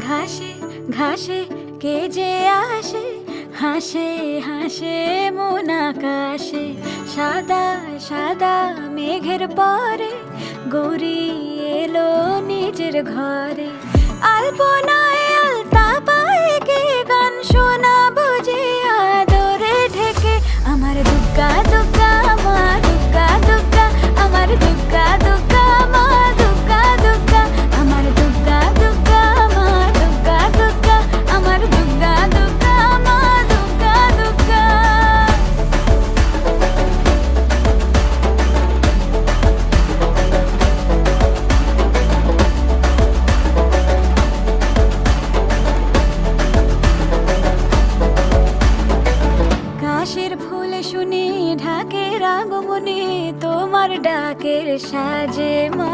ঘাসে ঘাসে কে যে আসে, হাসে হাসে মন আকাশে। সাদা সাদা মেঘের পরে গৌরী এলো নিজের ঘরে। আলপনায় আলতা পায়ে কে গান শোনাবো যে আদরে ঢেকে। আমার দুগ্গা দুগ্গা মা দুগ্গা দুগ্গা, আমার দুগ্গা দুগ্গা মা দুগ্গা দুগ্গা, আমার দুগ্গা দুগ্গা মা দুগ্গা দুগ্গা, আমার দুগ্গা দুগ্গা মা দুগ্গা দুগ্গা। কাশের ফুল শুনি ঢাকের আগমনে, তোমার ডাকের সাজে মা